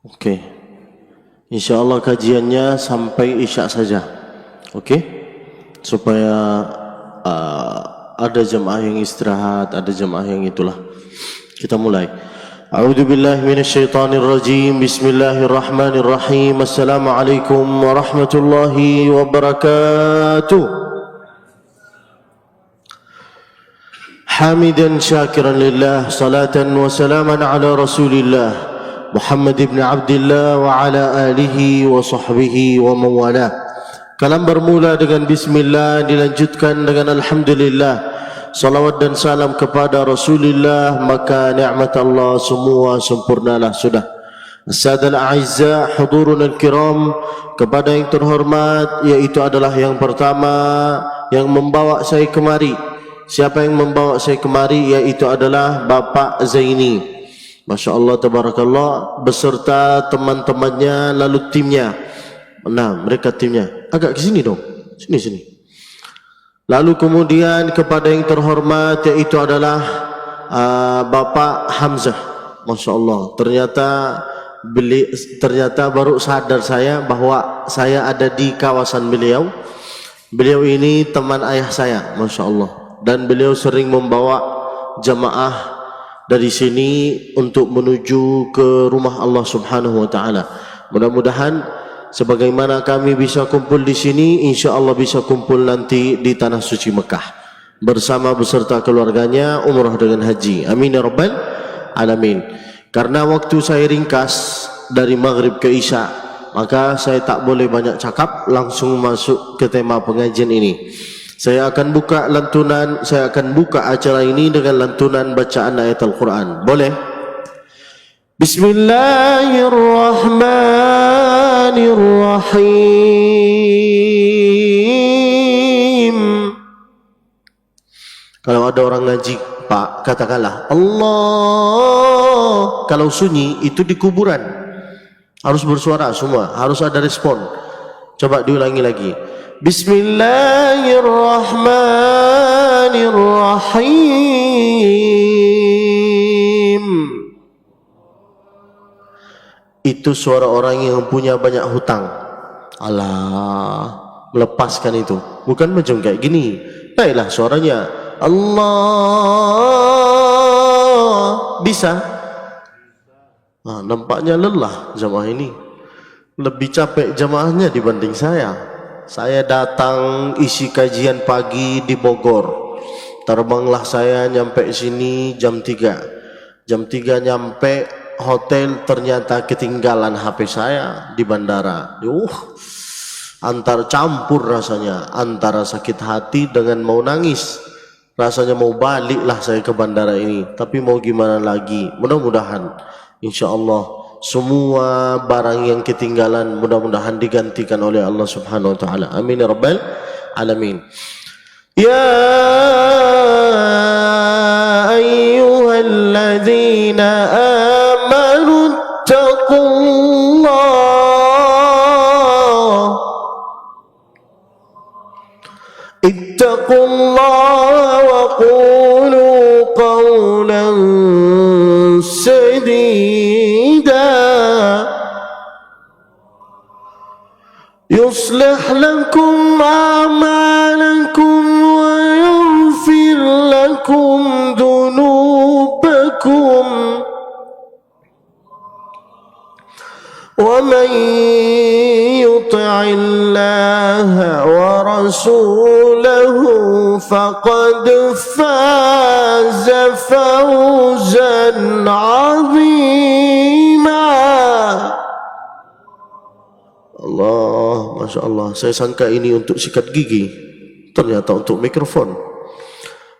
Okey. InsyaAllah kajiannya sampai Isya saja. Okey? Supaya ada jemaah yang istirahat, ada jemaah yang itulah. Kita mulai. A'udzu billahi minasyaitonir rajim. Bismillahirrahmanirrahim. Assalamualaikum warahmatullahi wabarakatuh. حامدا شاكرا لله صلاة وسلاما على رسول الله محمد بن عبد الله وعلى آله وصحبه ومن والاه. Kalam bermula dengan bismillah, dilanjutkan dengan alhamdulillah. Salawat dan salam kepada Rasulullah, maka nikmat Allah semua sempurnalah sudah. As-sadal a'izza hudurun al-kiram, kepada yang terhormat, yaitu adalah yang pertama yang membawa saya kemari. Siapa yang membawa saya kemari, yaitu adalah Bapak Zaini, Masya Allah tabarakallah, beserta teman-temannya lalu timnya. Nah, mereka timnya agak ke sini dong, sini. Lalu kemudian kepada yang terhormat, yaitu adalah Bapak Hamzah. Masya Allah, ternyata baru sadar saya bahwa saya ada di kawasan beliau. Beliau ini teman ayah saya, Masya Allah. Dan beliau sering membawa jamaah dari sini untuk menuju ke rumah Allah Subhanahu wa taala. Mudah-mudahan sebagaimana kami bisa kumpul di sini, insya-Allah bisa kumpul nanti di tanah suci Mekah bersama beserta keluarganya umrah dengan haji. Amin ya rabbal alamin. Karena waktu saya ringkas dari maghrib ke isya, maka saya tak boleh banyak cakap, langsung masuk ke tema pengajian ini. Saya akan buka acara ini dengan lantunan bacaan ayat Al-Quran. Boleh? Bismillahirrahmanirrahim. Kalau ada orang ngaji, Pak, katakanlah Allah. Kalau sunyi, itu di kuburan. Harus bersuara semua, harus ada respon. Coba diulangi lagi. Bismillahirrahmanirrahim. Itu suara orang yang punya banyak hutang. Allah, melepaskan itu. Bukan macam kayak gini. Baiklah suaranya Allah. Bisa? Nah, nampaknya lelah jamaah ini. Lebih capek jamaahnya dibanding saya. Saya datang isi kajian pagi di Bogor. Terbanglah saya nyampe sini jam 3. Jam 3 nyampe hotel, ternyata ketinggalan HP saya di bandara. Antar campur rasanya, antara sakit hati dengan mau nangis. Rasanya mau baliklah saya ke bandara ini, tapi mau gimana lagi. Mudah-mudahan insya-Allah semua barang yang ketinggalan mudah-mudahan digantikan oleh Allah Subhanahu wa taala. Amin ya rabbal alamin. Ya ayyuhalladzina amanu ittaqullaha wa qulu qawlan sadida يصلح لكم أعمالكم ويغفر لكم ذنوبكم ومن يطع الله ورسوله فقد فاز فوزا عظيما. Allah, Masya Allah. Saya sangka ini untuk sikat gigi, ternyata untuk mikrofon.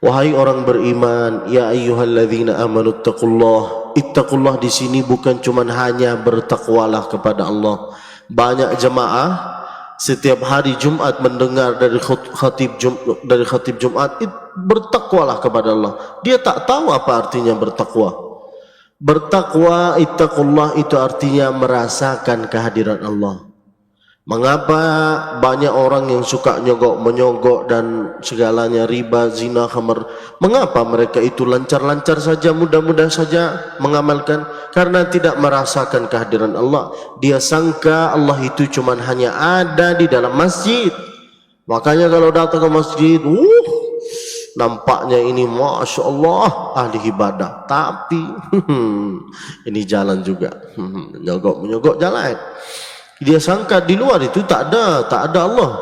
Wahai orang beriman, ya ayyuhalladzina amanu ittaqullah. Ittaqullah di sini bukan cuma hanya bertakwalah kepada Allah. Banyak jemaah setiap hari Jumat mendengar dari khatib Jumat, bertakwalah kepada Allah. Dia tak tahu apa artinya bertakwa. Bertakwa, ittaqullah itu artinya merasakan kehadiran Allah. Mengapa banyak orang yang suka menyogok dan segalanya, riba, zina, khamar? Mengapa mereka itu lancar-lancar saja, mudah-mudah saja mengamalkan? Karena tidak merasakan kehadiran Allah. Dia sangka Allah itu cuma hanya ada di dalam masjid. Makanya kalau datang ke masjid, nampaknya ini Masya Allah ahli ibadah. Tapi ini jalan juga, menyogok jalan. Dia sangka di luar itu tak ada Allah,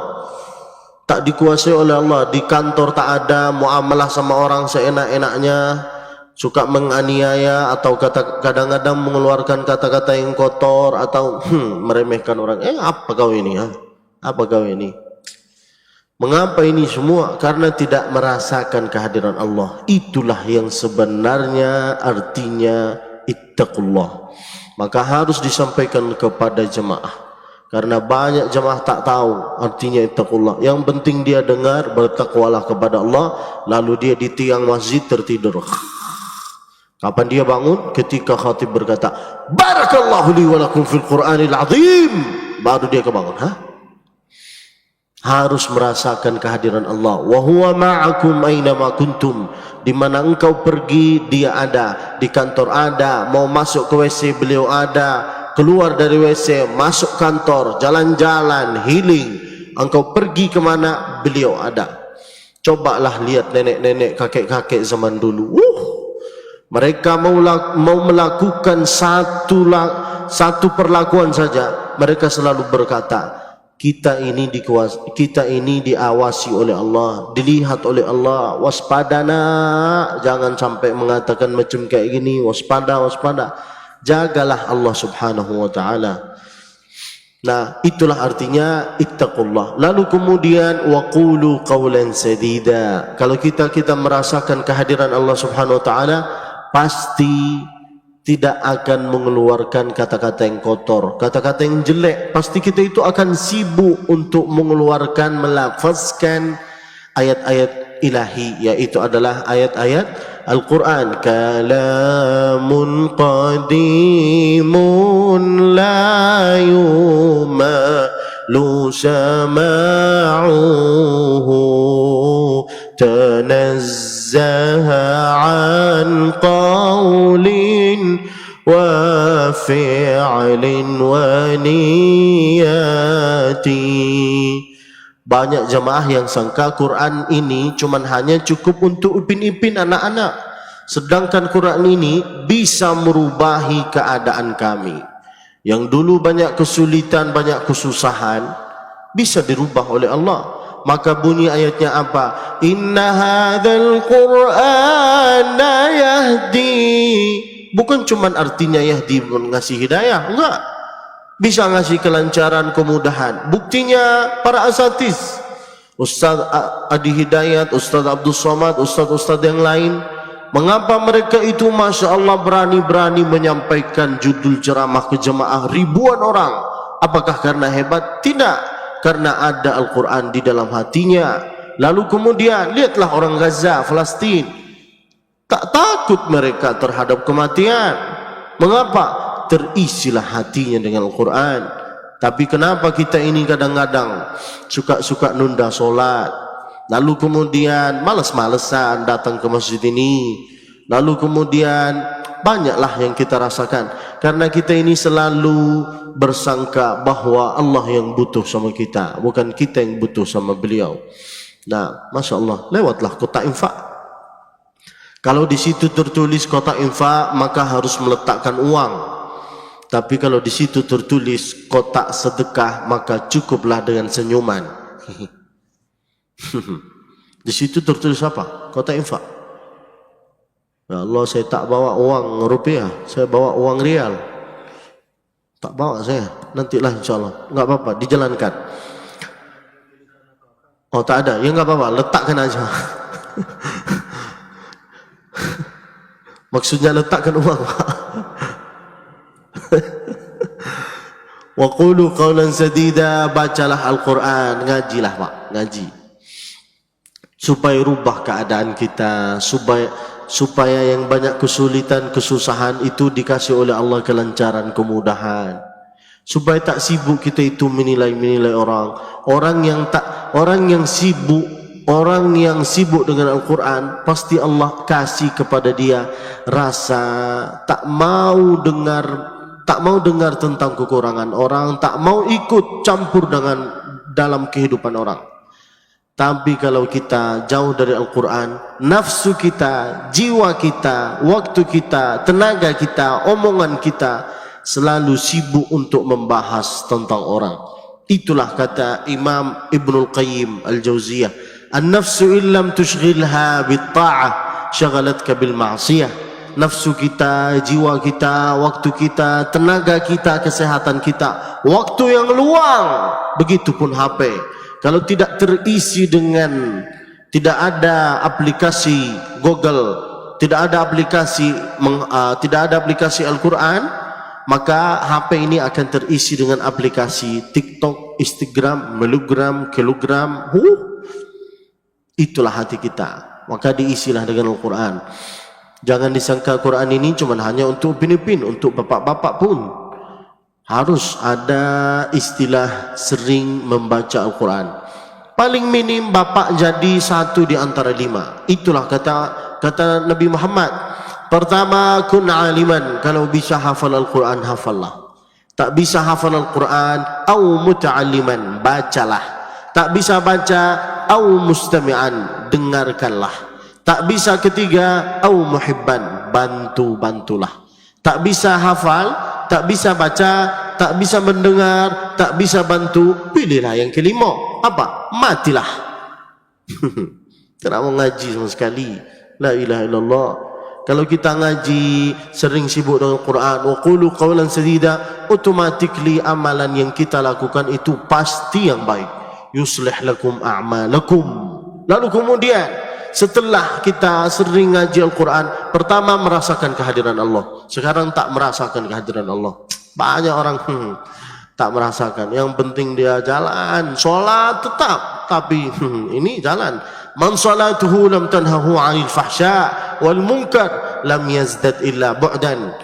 tak dikuasai oleh Allah. Di kantor tak ada, muamalah sama orang seenak-enaknya, suka menganiaya atau kadang-kadang mengeluarkan kata-kata yang kotor atau meremehkan orang. Apa kau ini? Apa kau ini? Mengapa ini semua? Karena tidak merasakan kehadiran Allah. Itulah yang sebenarnya artinya ittaqullah. Maka harus disampaikan kepada jemaah. Karena banyak jemaah tak tahu artinya ittaqullah. Yang penting dia dengar, bertakwalah kepada Allah, lalu dia di tiang masjid tertidur. Kapan dia bangun? Ketika khatib berkata, Barakallahu li wa lakum fil Qur'anil azim. Baru dia kebangun. Harus merasakan kehadiran Allah. Wa huwa ma'akum aina ma kuntum. Di mana engkau pergi, dia ada. Di kantor ada, mau masuk ke WC beliau ada, keluar dari WC, masuk kantor, jalan-jalan, healing. Engkau pergi kemana, beliau ada. Cobalah lihat nenek-nenek, kakek-kakek zaman dulu. Mereka mau melakukan satu perlakuan saja, mereka selalu berkata, kita ini diawasi oleh Allah, dilihat oleh Allah. Waspada nak, jangan sampai mengatakan macam kayak gini. Waspada. Jagalah Allah subhanahu wa ta'ala. Nah, itulah artinya ittaqullah. Lalu kemudian waqulu qawlan sadida. Kalau kita merasakan kehadiran Allah subhanahu wa ta'ala, pasti tidak akan mengeluarkan kata-kata yang kotor, kata-kata yang jelek. Pasti kita itu akan sibuk untuk mengeluarkan, melafazkan ayat-ayat ilahi, yaitu adalah ayat-ayat Al-Quran. Kalamun qadimun la yumalu sama'uhu tanazzaha an qawlin wa fi'lin wa niyati. Banyak jemaah yang sangka Quran ini cuman hanya cukup untuk upin-ipin anak-anak, sedangkan Quran ini bisa merubahi keadaan kami. Yang dulu banyak kesulitan, banyak kesusahan, bisa dirubah oleh Allah. Maka bunyi ayatnya apa? Inna hadzal Qur'ana yahdi. Bukan cuman artinya yahdi ngasih hidayah, enggak. Bisa ngasih kelancaran, kemudahan. Buktinya para asatiz, Ustaz Adi Hidayat, Ustaz Abdul Somad, Ustaz-Ustaz yang lain. Mengapa mereka itu Masya Allah berani-berani menyampaikan judul ceramah ke jemaah ribuan orang? Apakah karena hebat? Tidak, karena ada Al-Quran di dalam hatinya. Lalu kemudian lihatlah orang Gaza, Palestin, tak takut mereka terhadap kematian. Mengapa? Terisilah hatinya dengan Al-Quran. Tapi kenapa kita ini kadang-kadang suka nunda solat, lalu kemudian malas-malesan datang ke masjid ini, lalu kemudian banyaklah yang kita rasakan. Karena kita ini selalu bersangka bahwa Allah yang butuh sama kita, bukan kita yang butuh sama beliau. Nah, Masya Allah, lewatlah kotak infak. Kalau di situ tertulis kotak infak, maka harus meletakkan uang. Tapi kalau di situ tertulis kotak sedekah, maka cukuplah dengan senyuman. Di situ tertulis apa? Kotak infak. Ya Allah, saya tak bawa uang rupiah, saya bawa uang rial. Tak bawa saya, nantilah insyaAllah. Enggak apa-apa, dijalankan. Oh tak ada, ya enggak apa-apa, letakkan aja. Maksudnya letakkan uang. Wa qulu qawlan sadida, bacalah Al-Quran, ngajilah Pak, ngaji. Supaya rubah keadaan kita, supaya yang banyak kesulitan, kesusahan itu dikasih oleh Allah kelancaran, kemudahan. supaya tak sibuk kita itu menilai orang. Orang yang sibuk dengan Al-Quran, pasti Allah kasih kepada dia rasa tak mau dengar tentang kekurangan orang, tak mau ikut campur dalam kehidupan orang. Tapi kalau kita jauh dari Al-Quran, nafsu kita, jiwa kita, waktu kita, tenaga kita, omongan kita selalu sibuk untuk membahas tentang orang. Itulah kata Imam Ibnul Qayyim Al-Jauziyah, an-nafsu illam tushghilha bit-ta'ah syagalatka bil ma'siyah. Nafsu kita, jiwa kita, waktu kita, tenaga kita, kesehatan kita, waktu yang luang, begitupun HP. Kalau tidak terisi dengan, tidak ada aplikasi Google, tidak ada aplikasi Al-Quran, maka HP ini akan terisi dengan aplikasi TikTok, Instagram, Melogram, Kilogram. Itulah hati kita. Maka diisilah dengan Al-Quran. Jangan disangka Quran ini cuma hanya untuk upin-ipin, untuk bapak-bapak pun harus ada istilah sering membaca Al-Quran. Paling minim bapak jadi 1 di antara 5. Itulah kata Nabi Muhammad. Pertama, kun aliman. Kalau bisa hafal Al-Quran, hafallah. Tak bisa hafal Al-Quran, au muta'alliman, bacalah. Tak bisa baca, au mustami'an, dengarkanlah. Tak bisa ketiga, au muhibban, bantulah. Tak bisa hafal, tak bisa baca, tak bisa mendengar, tak bisa bantu, pilihlah yang kelima. Apa? Matilah. Tak mau ngaji sama sekali. La ilaha illallah. Kalau kita ngaji, sering sibuk dengan Quran, wa qulu qawlan sadida, automatically amalan yang kita lakukan itu pasti yang baik. Yuslih lakum a'malakum. Lalu kemudian setelah kita sering ngaji Al-Quran, pertama merasakan kehadiran Allah. Sekarang tak merasakan kehadiran Allah. Banyak orang tak merasakan. Yang penting dia jalan, sholat tetap, tapi ini jalan. Man salatuhu lam tanhahu 'anil fahsya wal munkar lam yazdad illa bu'dan.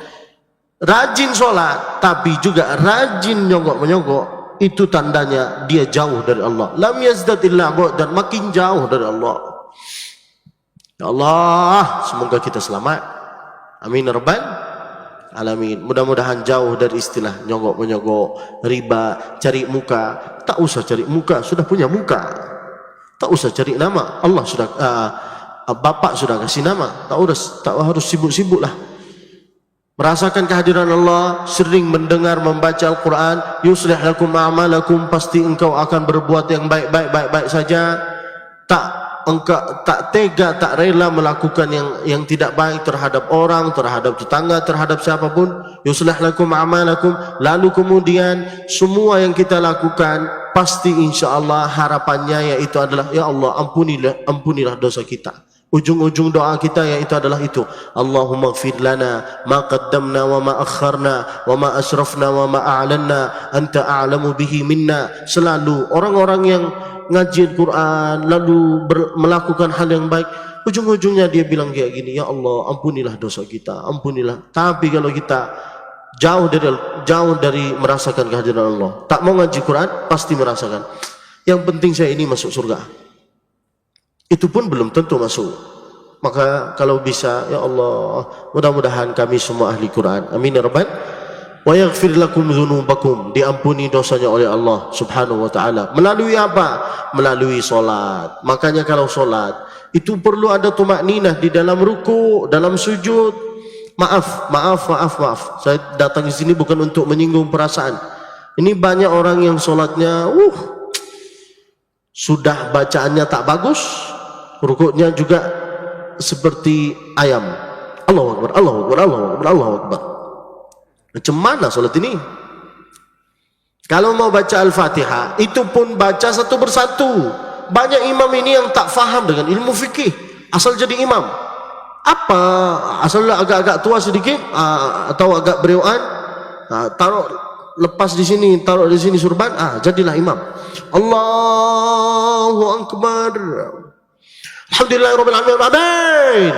Rajin sholat tapi juga rajin nyogok-menyogok, itu tandanya dia jauh dari Allah. Lam yazdad illa bu'dan, makin jauh dari Allah. Ya Allah, semoga kita selamat. Amin ya rabbal alamin. Mudah-mudahan jauh dari istilah nyogok-menyogok, riba, cari muka. Tak usah cari muka, sudah punya muka. Tak usah cari nama, Allah sudah Bapak sudah kasih nama. Tak harus sibuk-sibuklah. Merasakan kehadiran Allah, sering mendengar membaca Al-Quran, yuslih lakum a'malakum, pasti engkau akan berbuat yang baik saja. Engkau tak tega, tak rela melakukan yang tidak baik terhadap orang, terhadap tetangga, terhadap siapapun. Yuslih lakum a'malakum. Lalu kemudian semua yang kita lakukan pasti insya-Allah harapannya yaitu adalah, ya Allah ampunilah dosa kita. Ujung-ujung doa kita yaitu adalah itu, Allahumma ighfir lana ma qaddamna wa ma akharna wa ma asrafna wa ma a'lanna anta a'lamu bihi minna. Selalu orang-orang yang ngaji Al-Quran lalu melakukan hal yang baik, ujung-ujungnya dia bilang kayak gini, ya Allah ampunilah dosa kita, ampunilah. Tapi kalau kita jauh dari merasakan kehadiran Allah, tak mau ngaji Quran, pasti merasakan yang penting saya ini masuk surga, itu pun belum tentu masuk. Maka kalau bisa, ya Allah, mudah-mudahan kami semua ahli Quran. Amin ya rabbal. Wa yaghfir lakum dzunubakum, diampuni dosanya oleh Allah Subhanahu wa taala. Melalui apa? Melalui solat. Makanya kalau solat itu perlu ada tumakninah di dalam ruku, dalam sujud. Maaf. Saya datang di sini bukan untuk menyinggung perasaan. Ini banyak orang yang solatnya sudah bacaannya tak bagus, rukuknya juga seperti ayam. Allahu Akbar, Allahu Akbar, Allahu Akbar, Allahu Akbar. Macam mana solat ini? Kalau mau baca Al-Fatihah, itu pun baca satu persatu. Banyak imam ini yang tak faham dengan ilmu fikih, asal jadi imam. Apa? Asal agak-agak tua sedikit, atau agak berewan, taruh lepas di sini, taruh di sini surban, jadilah imam. Allahu Akbar. Alhamdulillahirabbil alamin.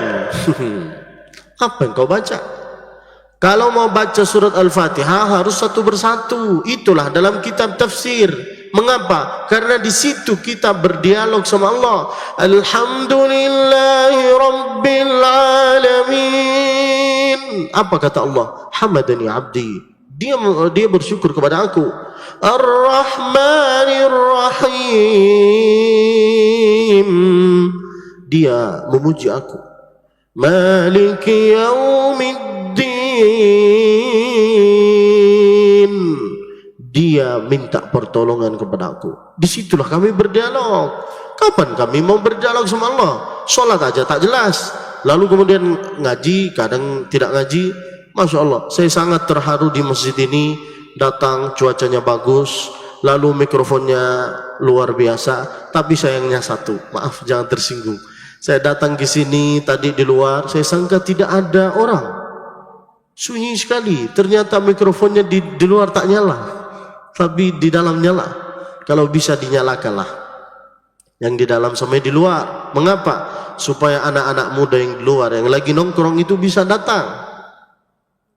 Apa yang kau baca? Kalau mau baca surat Al-Fatihah harus satu persatu. Itulah dalam kitab tafsir. Mengapa? Karena di situ kita berdialog sama Allah. Alhamdulillahi Rabbil Alamin. Apa kata Allah? Hamadani abdi. Dia bersyukur kepada aku. Ar-Rahmanir Rahim. Dia memuji aku. Maliki Yaumiddin. Dia minta pertolongan kepada aku. Disitulah kami berdialog. Kapan kami mau berdialog sama Allah? Sholat aja tak jelas. Lalu kemudian ngaji, kadang tidak ngaji. Masya Allah, saya sangat terharu di masjid ini. Datang, cuacanya bagus. Lalu mikrofonnya luar biasa. Tapi sayangnya satu, maaf jangan tersinggung. Saya datang ke sini tadi di luar, saya sangka tidak ada orang. Sunyi sekali. Ternyata mikrofonnya di luar tak nyala, tapi di dalam nyala. Kalau bisa dinyalakanlah. Yang di dalam sampai di luar. Mengapa? Supaya anak-anak muda yang di luar, yang lagi nongkrong itu bisa datang.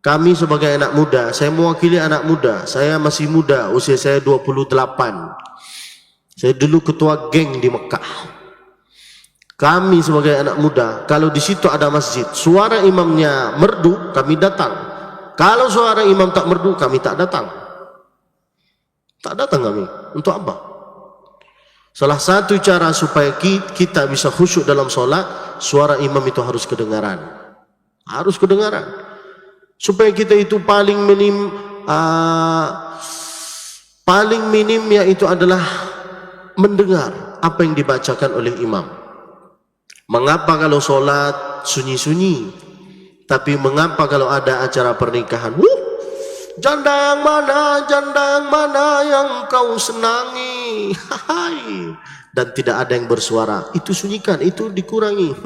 Kami sebagai anak muda, saya mewakili anak muda. Saya masih muda, usia saya 28. Saya dulu ketua geng di Mekah. Kami sebagai anak muda, kalau di situ ada masjid, suara imamnya merdu, kami datang. Kalau suara imam tak merdu, kami tak datang. Tak datang kami. Untuk apa? Salah satu cara supaya kita bisa khusyuk dalam sholat, suara imam itu harus kedengaran. Harus kedengaran. Supaya kita itu paling minim yaitu adalah mendengar apa yang dibacakan oleh imam. Mengapa kalau sholat sunyi-sunyi? Tapi mengapa kalau ada acara pernikahan? Jandang mana yang kau senangi? Hai. Dan tidak ada yang bersuara. Itu sunyikan, itu dikurangi.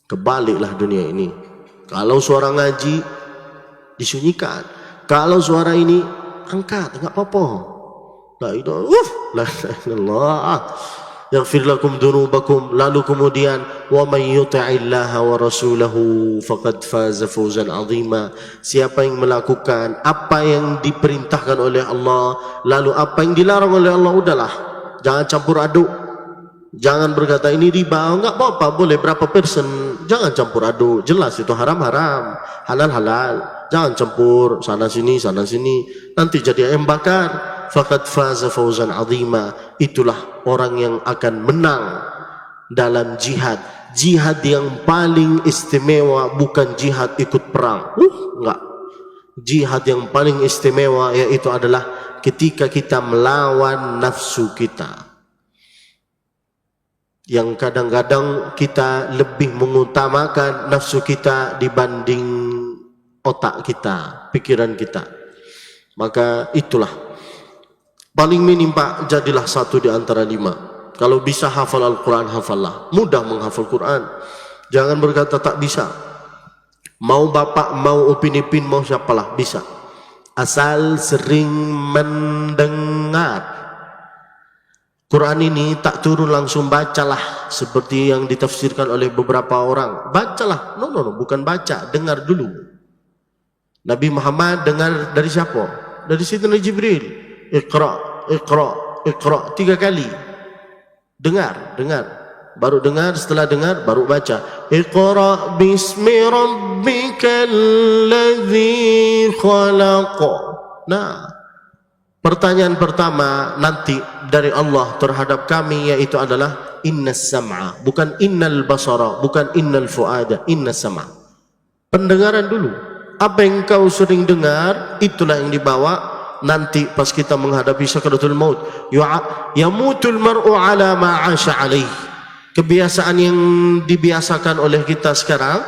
Kebaliklah dunia ini. Kalau suara ngaji disunyikan. Kalau suara ini angkat, enggak apa-apa. La ilaha illallah. Yaghfir lakum dzunubakum. Lalu kemudian wa may yuti'illaha wa rasulahu faqad faza fawzan 'azima. Siapa yang melakukan apa yang diperintahkan oleh Allah, lalu apa yang dilarang oleh Allah, udahlah. Jangan campur aduk. Jangan berkata ini riba, enggak apa-apa, boleh berapa persen. Jangan campur aduk. Jelas itu haram-haram, halal-halal. Jangan campur sana sini. Nanti jadi ayam bakar. Faqad faza fawzan 'azima. Itulah orang yang akan menang dalam jihad. Jihad yang paling istimewa bukan jihad ikut perang. Enggak. Jihad yang paling istimewa yaitu adalah ketika kita melawan nafsu kita. Yang kadang-kadang kita lebih mengutamakan nafsu kita dibanding otak kita, pikiran kita. Maka itulah paling minim Pak, jadilah satu di antara 5. Kalau bisa hafal Al-Quran, hafallah. Mudah menghafal Quran. Jangan berkata tak bisa. Mau bapak, mau Upin Ipin, mau siapalah, bisa. Asal sering mendengar. Quran ini tak turun langsung bacalah seperti yang ditafsirkan oleh beberapa orang. Bacalah. No, bukan baca, dengar dulu. Nabi Muhammad dengar dari siapa? Dari Sayyidina Jibril. Iqra 3 kali. Dengar. Baru dengar, setelah dengar baru baca. Iqra bismi rabbikal ladzi khalaq. Nah, pertanyaan pertama nanti dari Allah terhadap kami yaitu adalah innas sam'a, bukan innal basara, bukan innal fuada, innas sam'a. Pendengaran dulu. Apa yang kau sering dengar, itulah yang dibawa nanti pas kita menghadapi sakratul maut. Yamutul mar'u ala ma 'asha alaih. Kebiasaan yang dibiasakan oleh kita sekarang,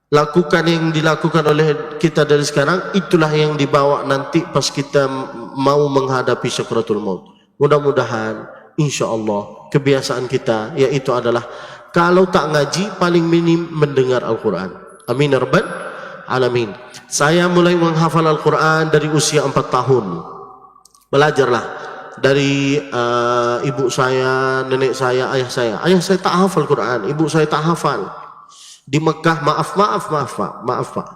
lakukan yang dilakukan oleh kita dari sekarang, itulah yang dibawa nanti pas kita mau menghadapi sakratul maut. Mudah-mudahan insyaallah kebiasaan kita yaitu adalah kalau tak ngaji paling minim mendengar Al-Quran. Amin ya rabbal alamin. Saya mulai menghafal Al-Quran dari usia 4 tahun. Belajarlah dari ibu saya, nenek saya, ayah saya. Ayah saya tak hafal Quran, ibu saya tak hafal. Di Mekah, maaf Pak.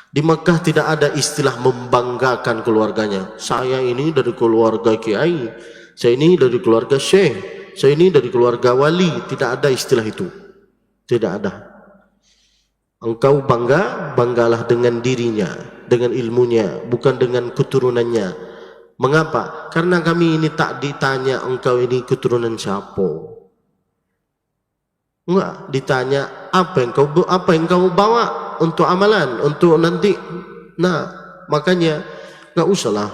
Di Mekah tidak ada istilah membanggakan keluarganya. Saya ini dari keluarga kiai, saya ini dari keluarga syekh, saya ini dari keluarga wali. Tidak ada istilah itu. Tidak ada. Engkau banggalah dengan dirinya, dengan ilmunya, bukan dengan keturunannya. Mengapa? Karena kami ini tak ditanya engkau ini keturunan siapa. Enggak, ditanya apa yang kau bawa untuk amalan, untuk nanti. Nah, makanya enggak usahlah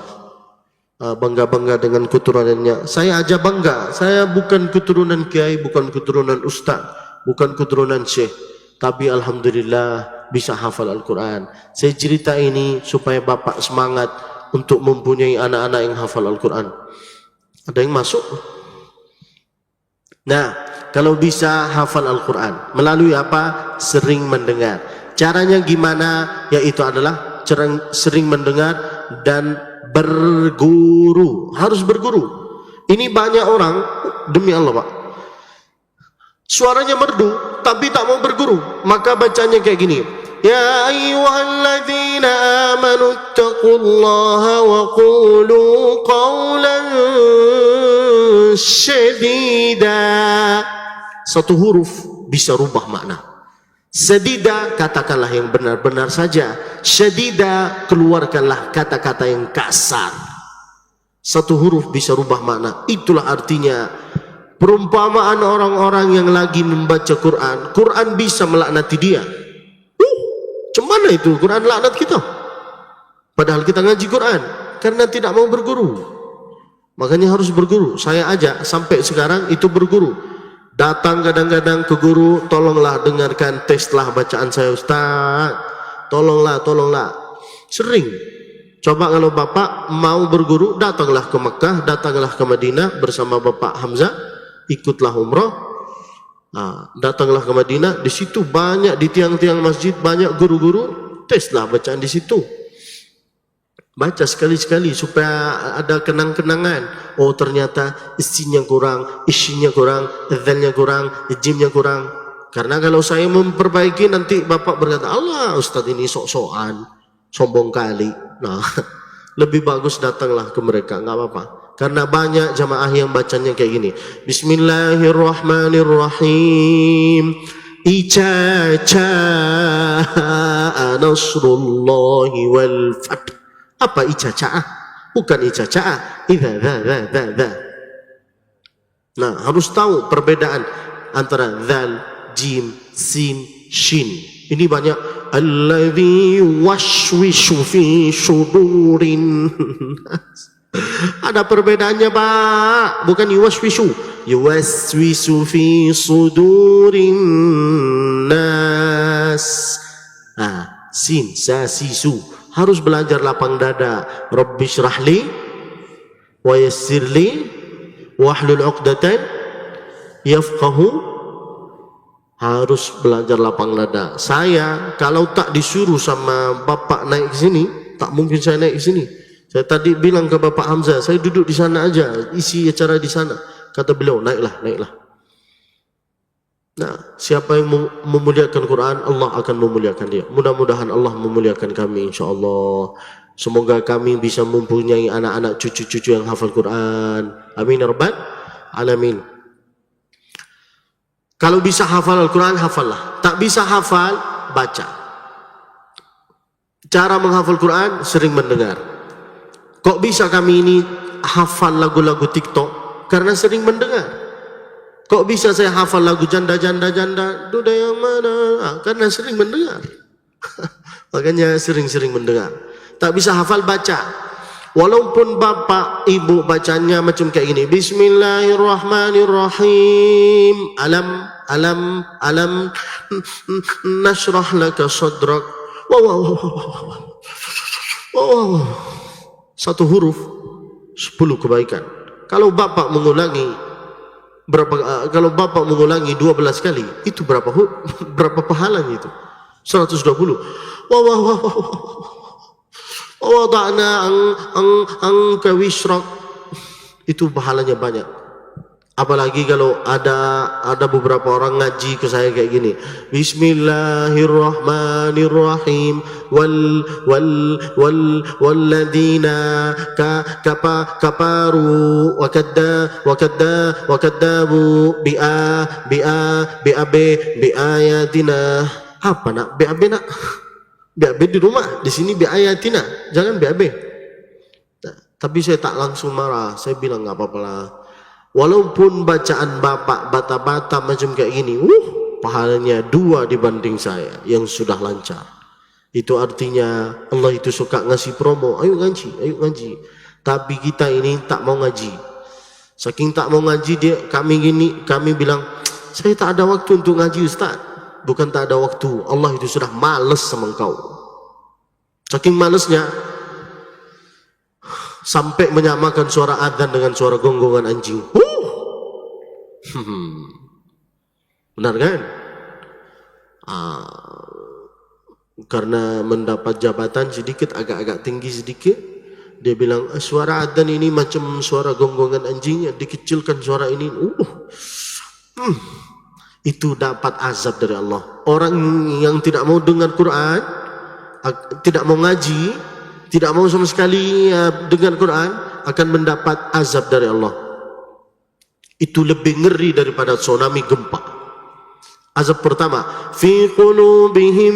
bangga-bangga dengan keturunannya. Saya aja bangga, saya bukan keturunan kiai, bukan keturunan ustaz, bukan keturunan syekh, tapi alhamdulillah bisa hafal Al-Quran. Saya cerita ini supaya bapak semangat untuk mempunyai anak-anak yang hafal Al-Quran. Ada yang masuk? Nah, kalau bisa hafal Al-Quran melalui apa? Sering mendengar. Caranya gimana? Yaitu adalah sering mendengar dan berguru. Harus berguru. Ini banyak orang, demi Allah Pak, suaranya merdu tapi tak mau berguru, maka bacanya kayak gini. Ya ayyuhalladzina amanu taqullaha wa qulu qawlan syadida. Satu huruf bisa rubah makna. Sadida, katakanlah yang benar-benar saja. Syadida, keluarkanlah kata-kata yang kasar. Satu huruf bisa rubah makna. Itulah artinya perumpamaan orang-orang yang lagi membaca Quran. Quran bisa melaknati dia. Cemana itu Quran laknat kita? Padahal kita ngaji Quran karena tidak mau berguru. Makanya harus berguru. Saya ajak sampai sekarang itu berguru. Datang kadang-kadang ke guru, tolonglah dengarkan teslah bacaan saya Ustaz. Tolonglah. Sering. Coba kalau Bapak mau berguru, datanglah ke Mekah, datanglah ke Madinah bersama Bapak Hamzah, ikutlah umrah. Nah, datanglah ke Madinah, di situ banyak, di tiang-tiang masjid banyak guru-guru, teslah bacaan di situ. Baca sekali-sekali supaya ada kenang-kenangan. Oh ternyata isinya kurang, dzannya kurang, jimnya kurang. Karena kalau saya memperbaiki nanti Bapak berkata, Allah Ustaz ini sok-sokan, sombong kali. Nah, lebih bagus datanglah ke mereka, nggak apa-apa. Karena banyak jamaah yang bacanya kayak gini. Bismillahirrahmanirrahim. Ica-ca nasrullahi wal fath. Apa ica-ca? Bukan ica-ca. Idza dza. Nah, harus tahu perbedaan antara dzal, jim, sin, shin. Ini banyak. Alladzi waswishu fi sudurin. Ada perbedaannya Pak, bukan yuwaswisu, yuwaswisu fi sudurin nas. Nah, sin, sa, sisu, harus belajar lapang dada. Rabbi syrahli wa yassirli wahlul 'uqdatan yafqahu. Harus belajar lapang dada. Saya kalau tak disuruh sama Bapak naik ke sini, tak mungkin saya naik ke sini. Saya tadi bilang ke Bapak Hamzah, saya duduk di sana aja, isi acara di sana. Kata beliau, naiklah. Nah, siapa yang memuliakan Quran, Allah akan memuliakan dia. Mudah-mudahan Allah memuliakan kami, insyaAllah. Semoga kami bisa mempunyai anak-anak cucu-cucu yang hafal Quran. Amin ya Rabbal Alamin. Kalau bisa hafal Al-Quran, hafallah. Tak bisa hafal, baca. Cara menghafal Quran, sering mendengar. Kok bisa kami ini hafal lagu-lagu TikTok? Karena sering mendengar. Kok bisa saya hafal lagu janda, duda yang mana? Karena sering mendengar. Makanya sering-sering mendengar. Tak bisa hafal, baca. Walaupun bapak, ibu bacanya macam kayak gini. Bismillahirrahmanirrahim. Alam nashrah laka sadrak. Wow. Satu huruf 10 kebaikan. Kalau bapak mengulangi kalau bapak mengulangi 12 kali, itu berapa pahalanya itu? 120. Wada'na anka wisrak. Itu pahalanya banyak. Apalagi kalau ada beberapa orang ngaji ke saya kayak gini. Bismillahirrahmanirrahim. Walladzina kafaru wa kaddabu bi ayatina. Apa nak? Nak? Di rumah. Di sini bi ayatina. Jangan Nah, tapi saya tak langsung marah. Saya bilang enggak apa-apa lah. Walaupun bacaan bapak bata-bata macam kayak gini, pahalanya 2 dibanding saya yang sudah lancar. Itu artinya Allah itu suka ngasih promo, ayo ngaji. Tapi kita ini tak mau ngaji. Saking tak mau ngaji kami bilang, saya tak ada waktu untuk ngaji Ustaz. Bukan tak ada waktu, Allah itu sudah males sama engkau. Saking malesnya, sampai menyamakan suara adzan dengan suara gonggongan anjing. Benar kan? Karena mendapat jabatan sedikit, agak-agak tinggi sedikit, dia bilang suara adzan ini macam suara gonggongan anjing, dikecilkan suara ini. Itu dapat azab dari Allah. Orang yang tidak mau dengar Quran, tidak mau ngaji, tidak mau sama sekali dengan Quran, akan mendapat azab dari Allah. Itu lebih ngeri daripada tsunami gempa. Azab pertama, fi qulubihim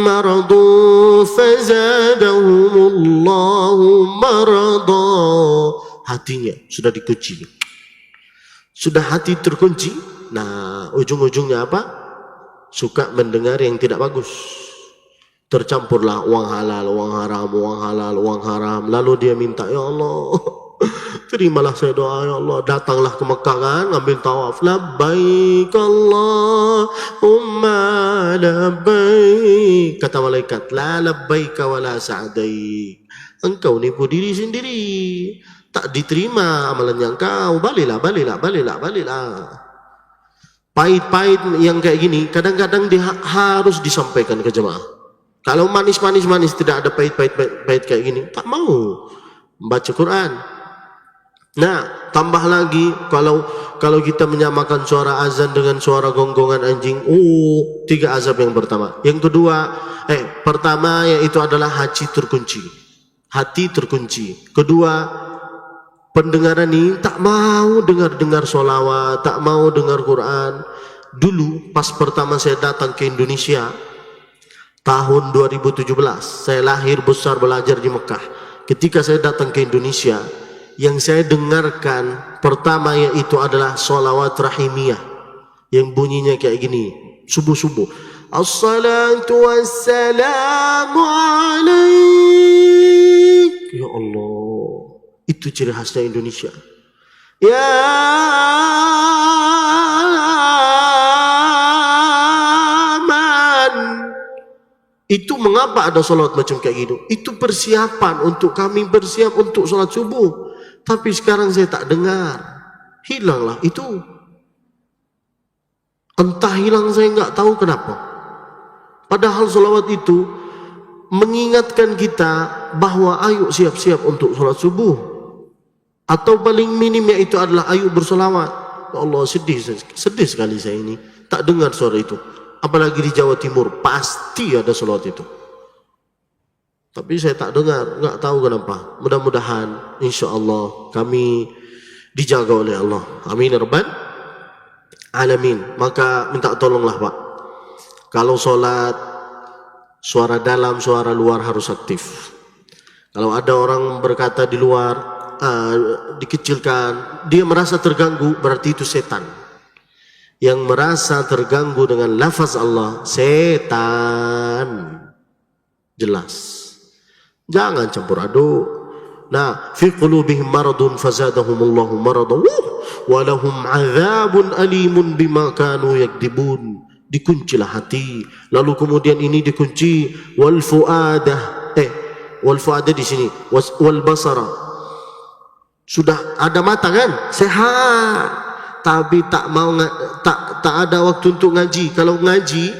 maradun fazadahumullahu marada. Hatinya sudah dikunci. Sudah hati terkunci. Nah, ujung-ujungnya apa? Suka mendengar yang tidak bagus. Tercampurlah uang halal, uang haram, uang halal, uang haram. Lalu dia minta, ya Allah, terimalah saya doa, ya Allah. Datanglah ke Mekah kan, ambil tawaf. Labbaik Allahumma labbaik. Kata malaikat, la labbaika wa la sa'daik. Engkau nipu diri sendiri. Tak diterima amalannya engkau. Balilah. Pahit-pahit yang kayak gini, kadang-kadang dia harus disampaikan ke jemaah. Kalau manis, tidak ada pahit kayak gini, tak mau baca Quran. Nah, tambah lagi kalau kita menyamakan suara azan dengan suara gonggongan anjing, 3 azab yang pertama. Yang kedua, pertama yaitu adalah hati terkunci. Kedua, pendengaran ini tak mau dengar sholawat, tak mau dengar Quran. Dulu pas pertama saya datang ke Indonesia, tahun 2017, saya lahir besar belajar di Mekah. Ketika saya datang ke Indonesia, yang saya dengarkan pertama yaitu adalah sholawat rahimiyah, yang bunyinya kayak gini, subuh-subuh. Assalatu wassalamu alaik. Ya Allah, itu ciri khasnya Indonesia. Ya itu mengapa ada sholat macam kayak gitu? Itu persiapan untuk kami bersiap untuk sholat subuh. Tapi sekarang saya tak dengar. Hilanglah itu. Entah hilang, saya nggak tahu kenapa. Padahal sholawat itu mengingatkan kita bahwa ayo siap-siap untuk sholat subuh. Atau paling minimnya itu adalah ayo bersolawat. Ya Allah, sedih sekali saya ini. Tak dengar suara itu. Apalagi di Jawa Timur pasti ada salawat itu. Tapi saya tak dengar, nggak tahu kenapa. Mudah-mudahan insya Allah kami dijaga oleh Allah. Amin ya rabbal alamin. Maka minta tolonglah Pak. Kalau sholat, suara dalam, suara luar harus aktif. Kalau ada orang berkata di luar, dikecilkan, dia merasa terganggu, berarti itu setan. Yang merasa terganggu dengan lafaz Allah, setan. Jelas. Jangan campur aduk. Nah, fi qulubihim maradun fazadahumullahu maradan wa lahum adzabun alimun bima kanu yakdibun. Dikuncilah hati, lalu kemudian ini dikunci wal fuadah. Wal fuadah di sini, wal basara. Sudah ada mata kan? Sehat. Tapi tak ada waktu untuk ngaji. Kalau ngaji,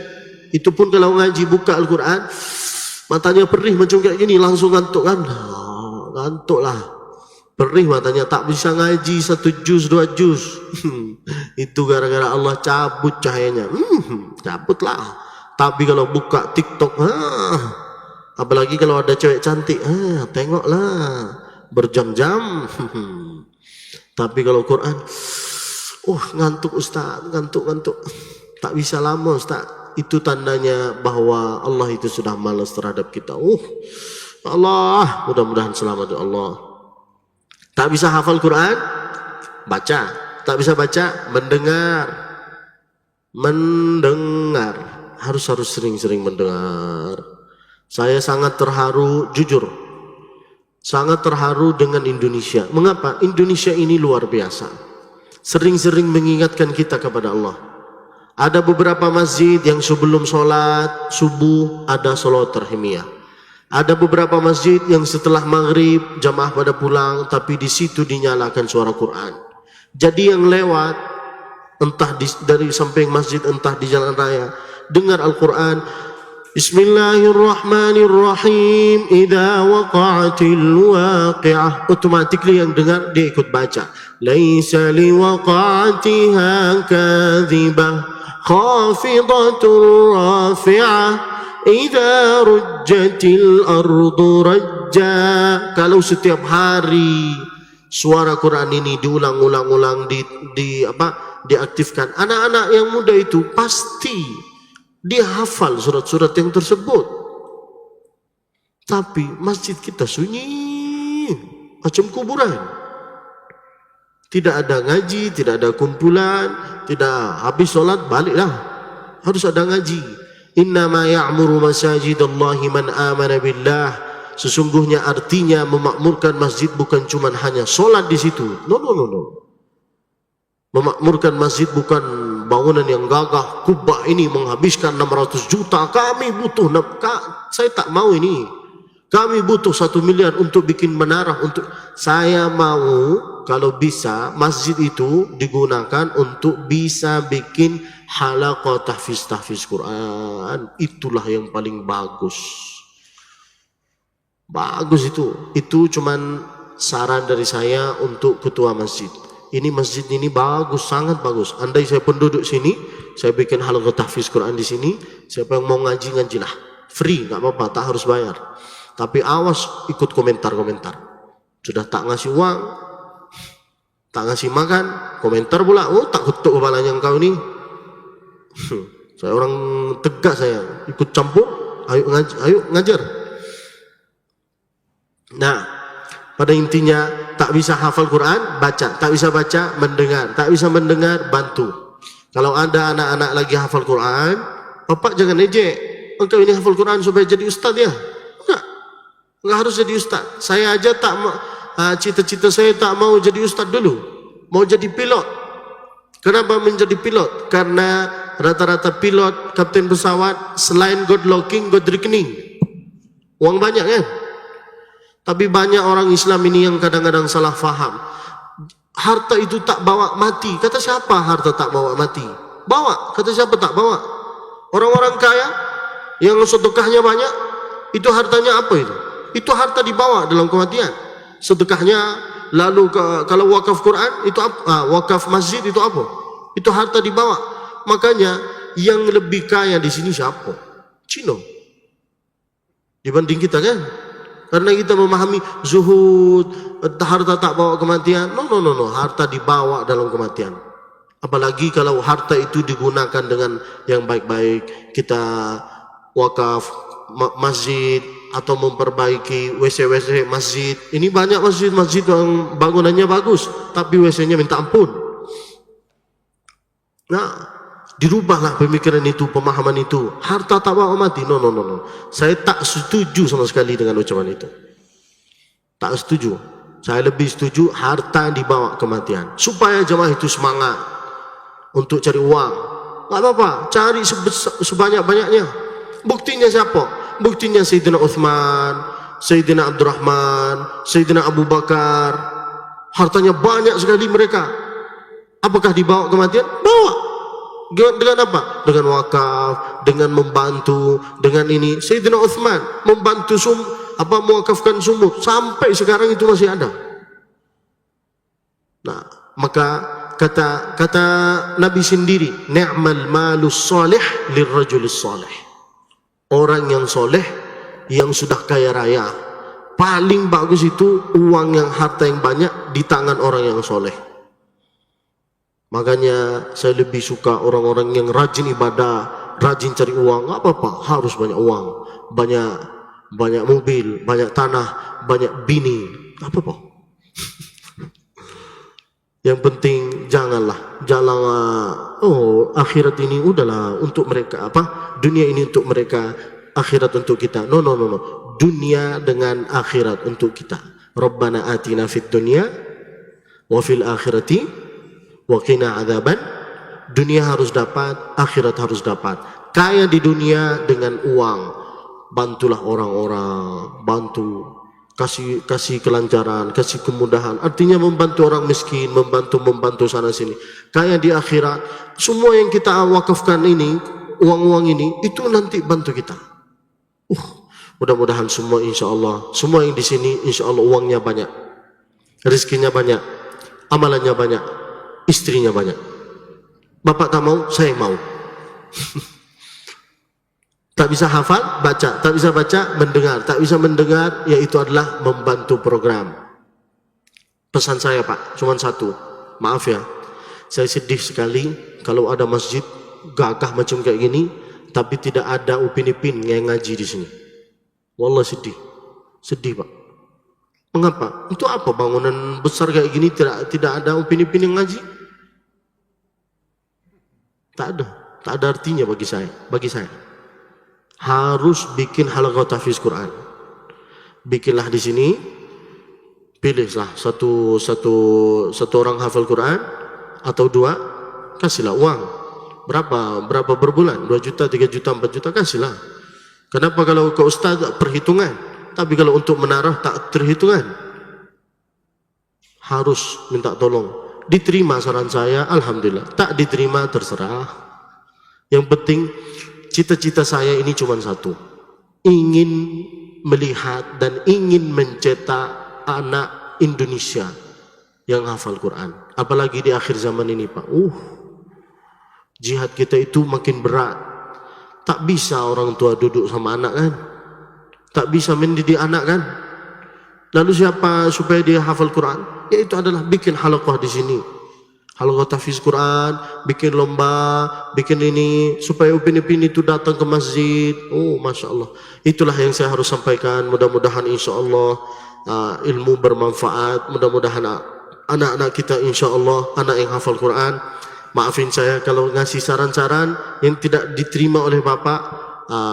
itu pun kalau ngaji buka Al-Quran, matanya perih macam kayak gini, langsung ngantuk kan? Ngantuk lah. Perih matanya, tak bisa ngaji 1 juz 2 juz. Itu gara-gara Allah cabut cahayanya. Cabutlah. Tapi kalau buka TikTok, apalagi kalau ada cewek cantik, tengoklah berjam-jam. Tapi kalau Quran, ngantuk Ustaz, ngantuk. Tak bisa lama Ustaz. Itu tandanya bahwa Allah itu sudah malas terhadap kita. Allah, mudah-mudahan selamat ya Allah. Tak bisa hafal Quran, baca. Tak bisa baca, mendengar. Harus sering-sering mendengar. Saya sangat terharu, jujur. Sangat terharu dengan Indonesia. Mengapa? Indonesia ini luar biasa. Sering-sering mengingatkan kita kepada Allah. Ada beberapa masjid yang sebelum sholat subuh ada sholat terhimiyah. Ada beberapa masjid yang setelah maghrib jamaah pada pulang, tapi di situ dinyalakan suara Quran. Jadi yang lewat entah dari samping masjid entah di jalan raya dengar Al-Quran. Bismillahirrahmanirrahim. Idza waqa'atil waqi'ah. Automatically yang dengar dia ikut baca. Laisa liwaqa'atiha kadhibah khafidatur rafi'ah. Idza rujjatil ardu rajja. Kalau setiap hari suara Quran ini diulang-ulang diaktifkan, anak-anak yang muda itu pasti dia hafal surat-surat yang tersebut. Tapi masjid kita sunyi macam kuburan. Tidak ada ngaji, tidak ada kumpulan, tidak habis solat baliklah. Harus ada ngaji. Innama ya'muru masajidallahi man amana billah. Sesungguhnya artinya memakmurkan masjid bukan cuma hanya solat di situ. No. Memakmurkan masjid bukan bangunan yang gagah, kubah ini menghabiskan 600 juta. Kami butuh, saya tak mau ini. Kami butuh 1 miliar untuk bikin menara. Saya mau kalau bisa masjid itu digunakan untuk bisa bikin halaqah tahfiz Quran. Itulah yang paling bagus. Bagus itu. Itu cuman saran dari saya untuk ketua masjid. Ini masjid ini bagus, sangat bagus. Andai saya penduduk sini, saya bikin halaqah tahfiz Quran di sini. Siapa yang mau ngajilah. Free, nggak apa-apa, tak harus bayar. Tapi awas ikut komentar-komentar. Sudah tak ngasih uang, tak ngasih makan, komentar pula. Tak ketuk kepalanya engkau ini. Saya orang tegas, saya ikut campur. Ayo ngajar. Nah, pada intinya tak bisa hafal Quran, baca. Tak bisa baca, mendengar. Tak bisa mendengar, bantu. Kalau ada anak-anak lagi hafal Quran, bapak jangan ejek. Engkau ini hafal Quran supaya jadi ustaz ya. Enggak harus jadi ustaz. Saya aja tak cita-cita saya tak mau jadi ustaz dulu. Mau jadi pilot. Kenapa menjadi pilot? Karena rata-rata pilot, kapten pesawat, selain God looking, God reckoning. Uang banyak kan? Tapi banyak orang Islam ini yang kadang-kadang salah faham. Harta itu tak bawa mati. Kata siapa harta tak bawa mati? Bawa. Kata siapa tak bawa? Orang-orang kaya yang sedekahnya banyak, itu hartanya apa itu? Itu harta dibawa dalam kematian. Sedekahnya, lalu kalau wakaf Quran itu apa? Wakaf masjid itu apa? Itu harta dibawa. Makanya yang lebih kaya di sini siapa? Cina. Dibanding kita kan? Karena kita memahami zuhud, harta tak bawa kematian. No. Harta dibawa dalam kematian. Apalagi kalau harta itu digunakan dengan yang baik-baik. Kita wakaf masjid atau memperbaiki WC masjid. Ini banyak masjid yang bangunannya bagus, tapi WC-nya minta ampun. Nah, dirubahlah pemikiran itu, pemahaman itu. Harta tak bawa mati. No. Saya tak setuju sama sekali dengan ucapan itu. Tak setuju. Saya lebih setuju harta dibawa kematian. Supaya jemaah itu semangat untuk cari uang. Gak apa-apa, cari sebanyak-banyaknya. Buktinya siapa? Buktinya Sayyidina Uthman, Sayyidina Abdurrahman, Sayyidina Abu Bakar. Hartanya banyak sekali mereka. Apakah dibawa kematian? Bawa. Dengan apa? Dengan wakaf, dengan membantu, dengan ini. Sayyidina Uthman membantu mewakafkan sumur. Sampai sekarang itu masih ada. Nah, maka kata Nabi sendiri, ni'mal malus salih lirrajulis salih. Orang yang soleh, yang sudah kaya raya, paling bagus itu uang yang harta yang banyak di tangan orang yang soleh. Makanya saya lebih suka orang-orang yang rajin ibadah, rajin cari uang. Nggak apa-apa, harus banyak uang, banyak mobil, banyak tanah, banyak bini. Nggak apa-apa. Yang penting jangan akhirat ini udahlah untuk mereka, dunia ini untuk mereka, akhirat untuk kita. No. Dunia dengan akhirat untuk kita. Rabbana atina fid dunya wa fil akhirati wa qina adzaban. Dunia harus dapat, akhirat harus dapat. Kaya di dunia dengan uang, bantulah orang-orang, bantu, kasih kelancaran, kasih kemudahan. Artinya membantu orang miskin, membantu sana sini. Kaya di akhirat, semua yang kita wakafkan ini, uang-uang ini, itu nanti bantu kita. Mudah-mudahan semua insya Allah, semua yang di sini insya Allah uangnya banyak, rezekinya banyak, amalannya banyak, istrinya banyak. Bapak tak mau, saya mau. Tak bisa hafal, baca. Tak bisa baca, mendengar. Tak bisa mendengar, yaitu adalah membantu program. Pesan saya Pak, cuma satu. Maaf ya, saya sedih sekali kalau ada masjid gagah macam kayak gini, tapi tidak ada Upin Ipin yang ngaji di sini. Wallah sedih Pak. Mengapa? Itu apa bangunan besar kayak gini tidak ada Upin Ipin yang ngaji? Tak ada artinya bagi saya. Harus bikin halaqah tahfiz Quran. Bikinlah di sini, pilihlah satu orang hafal Quran atau dua, kasihlah uang. Berapa berbulan? 2 juta, 3 juta, 4 juta, kasihlah. Kenapa kalau ke ustaz perhitungan, tapi kalau untuk menarah tak terhitungan? Harus minta tolong. Diterima saran saya, alhamdulillah. Tak diterima terserah. Yang penting cita-cita saya ini cuma satu, ingin melihat dan ingin mencetak anak Indonesia yang hafal Quran. Apalagi di akhir zaman ini Pak. Jihad kita itu makin berat. Tak bisa orang tua duduk sama anak kan, tak bisa mendidik anak kan. Lalu siapa supaya dia hafal Quran? Yaitu adalah bikin halaqah di sini, halaqah tahfiz Quran, bikin lomba, bikin ini supaya Upin Ipin itu datang ke masjid. Masya Allah. Itulah yang saya harus sampaikan. Mudah-mudahan insya Allah ilmu bermanfaat. Mudah-mudahan anak-anak kita insya Allah anak yang hafal Quran. Maafin saya kalau ngasih saran-saran yang tidak diterima oleh Bapak,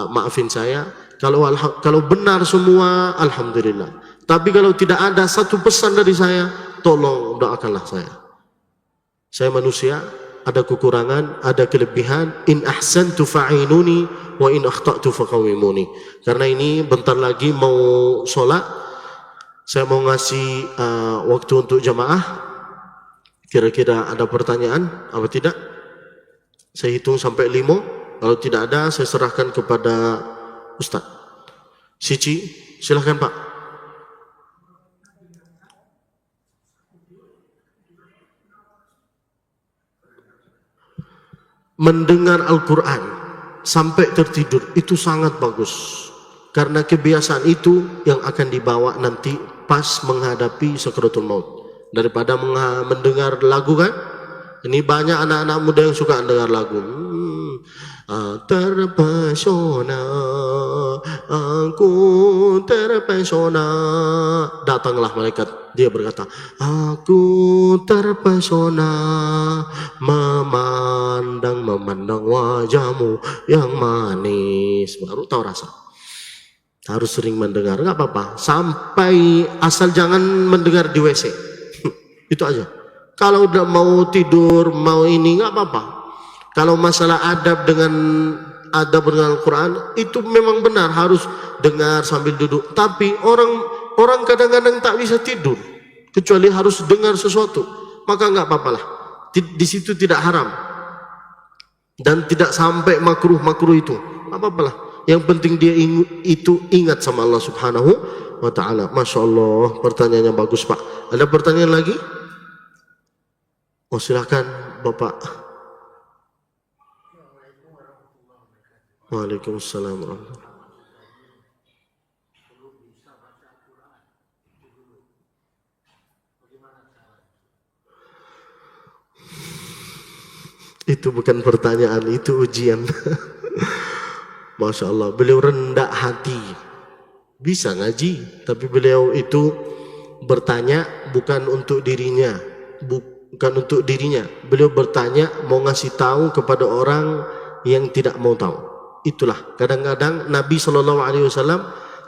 maafin saya. Kalau benar semua, alhamdulillah. Tapi kalau tidak ada satu pesan dari saya, tolong doakanlah saya. Saya manusia, ada kekurangan, ada kelebihan. In ahsantu fa'inuni wa in akhta'tu faqawimuni. Karena ini bentar lagi mau sholat, saya mau ngasih waktu untuk jamaah. Kira-kira ada pertanyaan apa tidak? Saya hitung sampai 5. Kalau tidak ada, saya serahkan kepada Ustaz. Sici, silahkan Pak. Mendengar Al-Quran sampai tertidur itu sangat bagus. Karena kebiasaan itu yang akan dibawa nanti pas menghadapi sakaratul maut. Daripada mendengar lagu kan. Ini banyak anak-anak muda yang suka mendengar lagu. Terpesona, aku terpesona. Datanglah malaikat, dia berkata, aku terpesona memandang wajahmu yang manis. Baru tahu rasa. Harus sering mendengar, nggak apa-apa. Sampai asal jangan mendengar di WC. Itu aja. Kalau udah mau tidur, mau ini, nggak apa-apa. Kalau masalah adab dengan Al-Quran, itu memang benar harus dengar sambil duduk. Tapi orang kadang-kadang tak bisa tidur, kecuali harus dengar sesuatu. Maka nggak apa-apa lah. Di situ tidak haram dan tidak sampai makruh itu. Nggak apa-apa lah. Yang penting dia itu ingat sama Allah Subhanahu wa Ta'ala. Masya Allah, pertanyaannya bagus Pak. Ada pertanyaan lagi? Oh silakan Bapak. Waalaikumsalam warahmatullahi. Itu bukan pertanyaan, itu ujian. Masya Allah, beliau rendah hati. Bisa ngaji, tapi beliau itu bertanya bukan untuk dirinya. Bukan untuk dirinya. Beliau bertanya mau ngasih tahu kepada orang yang tidak mau tahu. Itulah, kadang-kadang Nabi SAW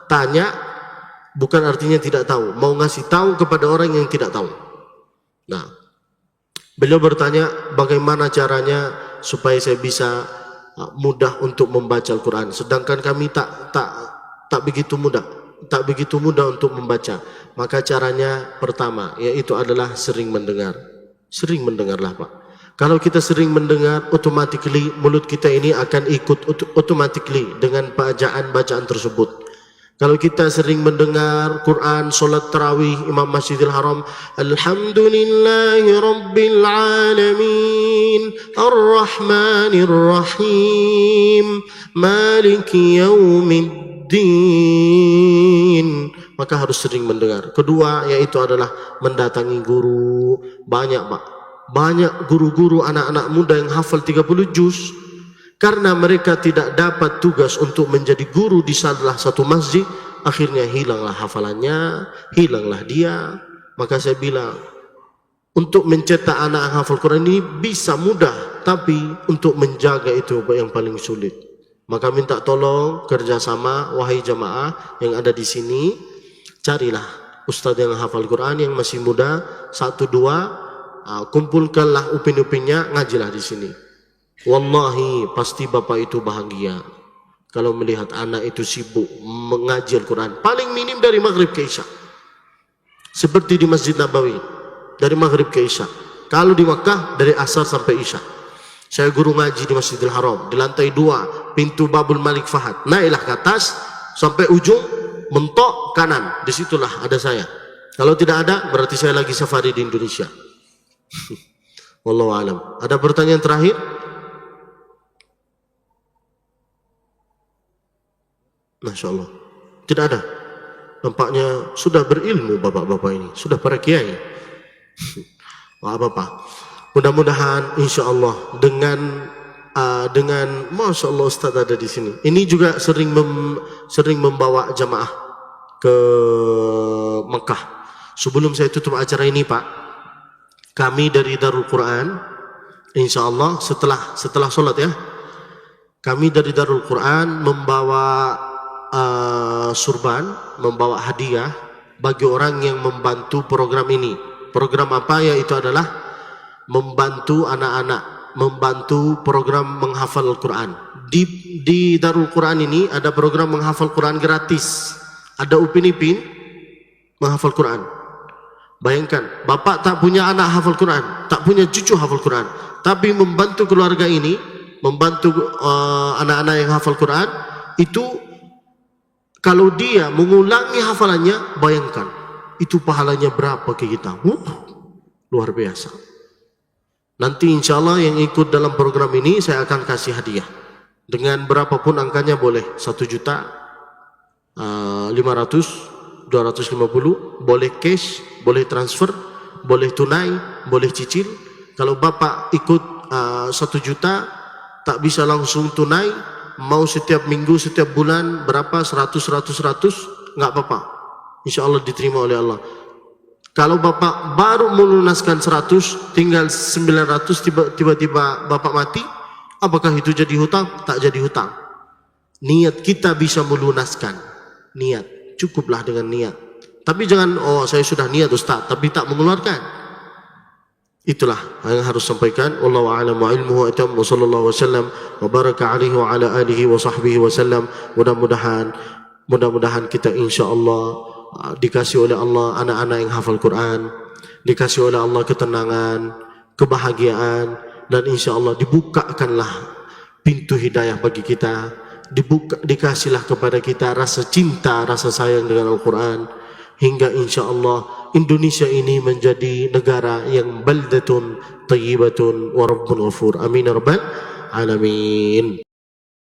tanya bukan artinya tidak tahu. Mau ngasih tahu kepada orang yang tidak tahu. Nah, beliau bertanya bagaimana caranya supaya saya bisa mudah untuk membaca Al-Quran. Sedangkan kami tak begitu mudah untuk membaca. Maka caranya pertama yaitu adalah sering mendengar. Sering mendengarlah Pak. Kalau kita sering mendengar, automatically mulut kita ini akan ikut automatically dengan bacaan tersebut. Kalau kita sering mendengar Quran, solat tarawih, Imam Masjidil Haram, Alhamdulillahi Rabbil Alamin, Ar-Rahmanir Rahim, Maliki Yaumiddin. Maka harus sering mendengar. Kedua yaitu adalah mendatangi guru. Banyak Pak, banyak guru-guru anak-anak muda yang hafal 30 juz. Karena mereka tidak dapat tugas untuk menjadi guru di salah satu masjid, akhirnya hilanglah hafalannya, hilanglah dia. Maka saya bilang, untuk mencetak anak yang hafal Quran ini bisa mudah, tapi untuk menjaga itu yang paling sulit. Maka minta tolong kerjasama, wahai jamaah yang ada di sini, carilah ustadz yang hafal Quran yang masih muda, 1, 2, kumpulkanlah upin-upinnya, ngajilah di sini. Wallahi pasti bapak itu bahagia kalau melihat anak itu sibuk mengaji Al-Quran paling minim dari maghrib ke isya, seperti di Masjid Nabawi dari maghrib ke isya. Kalau di Makkah dari asar sampai isya. Saya guru ngaji di Masjidil Haram di lantai 2 pintu Babul Malik Fahad, naiklah ke atas sampai ujung mentok kanan, disitulah ada saya. Kalau tidak ada berarti saya lagi safari di Indonesia. Wallahu alam. Ada pertanyaan terakhir? Masya Allah, tidak ada. Nampaknya sudah berilmu bapak-bapak ini, sudah para kiai. Wah bapak, mudah-mudahan insya Allah dengan Masya Allah Ustaz ada di sini. Ini juga sering membawa jamaah ke Mekah. Sebelum saya tutup acara ini Pak, kami dari Darul Quran, insya Allah setelah sholat ya, kami dari Darul Quran membawa surban, membawa hadiah bagi orang yang membantu program ini. Program apa? Yaitu adalah membantu anak-anak, membantu program menghafal Al-Quran. Di Darul Quran ini ada program menghafal Quran gratis. Ada upin-ipin menghafal Quran. Bayangkan, bapak tak punya anak hafal Quran, tak punya cucu hafal Quran, tapi membantu keluarga ini, membantu anak-anak yang hafal Quran itu. Kalau dia mengulangi hafalannya, bayangkan itu pahalanya berapa ke kita. Luar biasa. Nanti insya Allah yang ikut dalam program ini saya akan kasih hadiah dengan berapapun angkanya, boleh 1 juta, 500, 250, boleh cash, boleh transfer, boleh tunai, boleh cicil. Kalau bapak ikut 1 juta tak bisa langsung tunai, mau setiap minggu, setiap bulan berapa, 100, nggak apa-apa, insya Allah diterima oleh Allah. Kalau bapak baru melunaskan 100, tinggal 900, tiba-tiba bapak mati, apakah itu jadi hutang? Tak jadi hutang. Niat kita bisa melunaskan, niat, cukuplah dengan niat. Tapi jangan, oh saya sudah niat Ustaz, tapi tak mengeluarkan. Itulah yang harus sampaikan. Wallahu a'lam wa ilmuhu atam, wa sallallahu wasallam wa baraka alaihi wa ala alihi wa sahbihi wasallam. Mudah-mudahan kita insyaallah dikasih oleh Allah anak-anak yang hafal Quran, dikasih oleh Allah ketenangan, kebahagiaan, dan insyaallah dibukakanlah pintu hidayah bagi kita, dikasihlah kepada kita rasa cinta, rasa sayang dengan Al-Quran, hingga insyaallah Indonesia ini menjadi negara yang baldatun thayyibatun wa rabbun ghafur. Amin ya rabbal alamin.